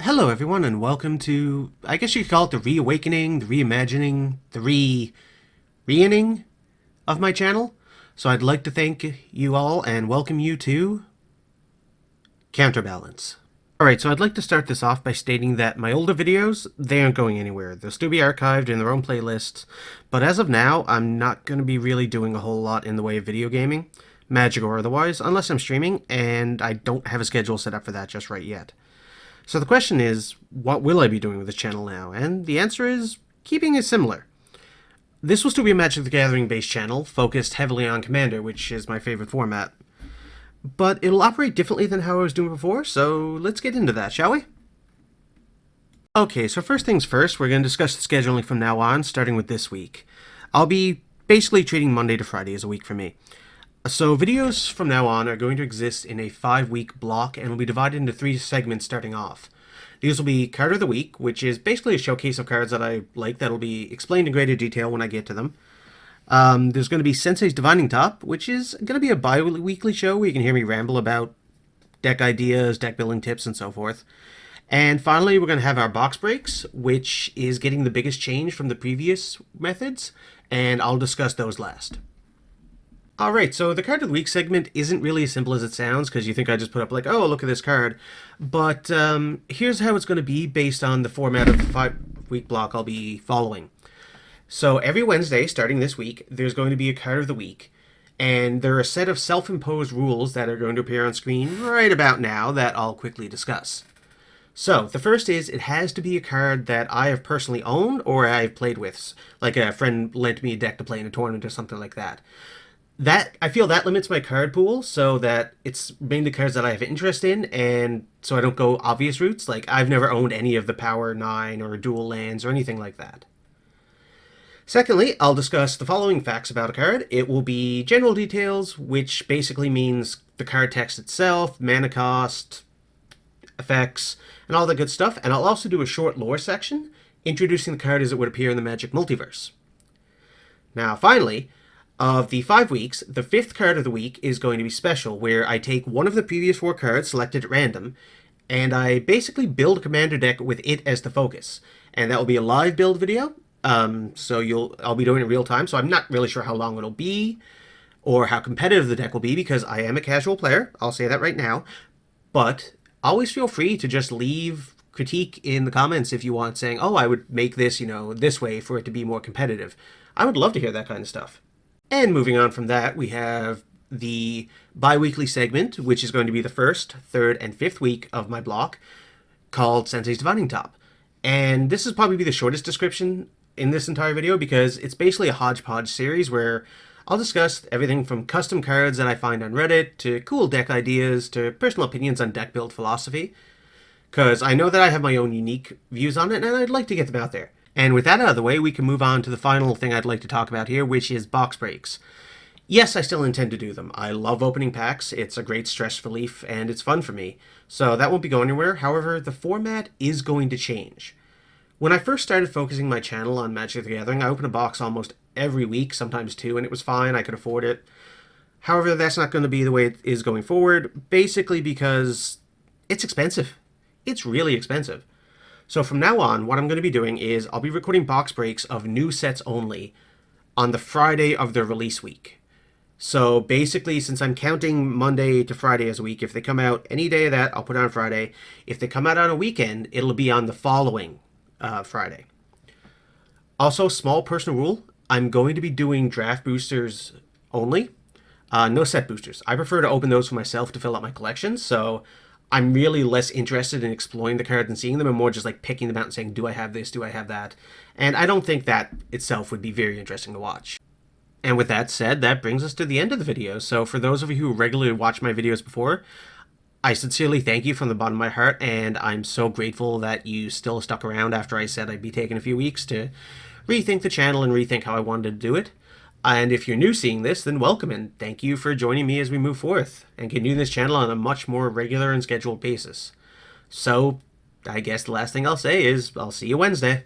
Hello, everyone, and welcome to, I guess you could call it the reawakening, the reimagining, the re-inning of my channel. So I'd like to thank you all and welcome you to CounterBalance. Alright, so I'd like to start this off by stating that my older videos, they aren't going anywhere. They'll still be archived in their own playlists, but as of now, I'm not going to be really doing a whole lot in the way of video gaming, magic or otherwise, unless I'm streaming, and I don't have a schedule set up for that just right yet. So the question is, what will I be doing with this channel now? And the answer is, keeping it similar. This will still be a Magic the Gathering based channel, focused heavily on Commander, which is my favorite format. But it'll operate differently than how I was doing before, so let's get into that, shall we? Okay, so first things first, we're going to discuss the scheduling from now on, starting with this week. I'll be basically treating Monday to Friday as a week for me. So videos from now on are going to exist in a 5-week block and will be divided into 3 segments starting off. These will be Card of the Week, which is basically a showcase of cards that I like that'll be explained in greater detail when I get to them. There's going to be Sensei's Divining Top, which is going to be a bi-weekly show where you can hear me ramble about deck ideas, deck building tips, and so forth. And finally, we're going to have our box breaks, which is getting the biggest change from the previous methods, and I'll discuss those last. Alright, so the Card of the Week segment isn't really as simple as it sounds, because you think I just put up like, oh, look at this card. But here's how it's going to be based on the format of the 5-week block I'll be following. So every Wednesday, starting this week, there's going to be a Card of the Week. And there are a set of self-imposed rules that are going to appear on screen right about now that I'll quickly discuss. So, the first is, it has to be a card that I have personally owned or I've played with. Like a friend lent me a deck to play in a tournament or something like that. I feel that limits my card pool so that it's mainly cards that I have interest in, and so I don't go obvious routes. Like, I've never owned any of the Power 9 or dual lands or anything like that. Secondly, I'll discuss the following facts about a card. It will be general details, which basically means the card text itself, mana cost, effects, and all that good stuff. And I'll also do a short lore section, introducing the card as it would appear in the Magic multiverse. Now, finally, of the 5 weeks, the 5th card of the week is going to be special, where I take one of the previous 4 cards selected at random, and I basically build a commander deck with it as the focus. And that will be a live build video, so I'll be doing it in real time, so I'm not really sure how long it'll be, or how competitive the deck will be, because I am a casual player, I'll say that right now, but always feel free to just leave critique in the comments if you want, saying, oh, I would make this, this way for it to be more competitive. I would love to hear that kind of stuff. And moving on from that, we have the bi-weekly segment, which is going to be the 1st, 3rd, and 5th week of my block, called Sensei's Divining Top. And this is probably the shortest description in this entire video, because it's basically a hodgepodge series where I'll discuss everything from custom cards that I find on Reddit, to cool deck ideas, to personal opinions on deck build philosophy. Because I know that I have my own unique views on it, and I'd like to get them out there. And with that out of the way, we can move on to the final thing I'd like to talk about here, which is box breaks. Yes, I still intend to do them. I love opening packs, it's a great stress relief, and it's fun for me. So that won't be going anywhere. However, the format is going to change. When I first started focusing my channel on Magic the Gathering, I opened a box almost every week, sometimes 2, and it was fine, I could afford it. However, that's not going to be the way it is going forward, basically because it's expensive. It's really expensive. So from now on, what I'm going to be doing is I'll be recording box breaks of new sets only on the Friday of the release week. So basically, since I'm counting Monday to Friday as a week, if they come out any day of that, I'll put it on Friday. If they come out on a weekend, it'll be on the following Friday. Also, small personal rule, I'm going to be doing draft boosters only. No set boosters. I prefer to open those for myself to fill out my collection, so I'm really less interested in exploring the cards and seeing them, and more just like picking them out and saying, do I have this, do I have that? And I don't think that itself would be very interesting to watch. And with that said, that brings us to the end of the video. So for those of you who regularly watch my videos before, I sincerely thank you from the bottom of my heart, and I'm so grateful that you still stuck around after I said I'd be taking a few weeks to rethink the channel and rethink how I wanted to do it. And if you're new seeing this, then welcome, and thank you for joining me as we move forth and continue this channel on a much more regular and scheduled basis. So, I guess the last thing I'll say is, I'll see you Wednesday.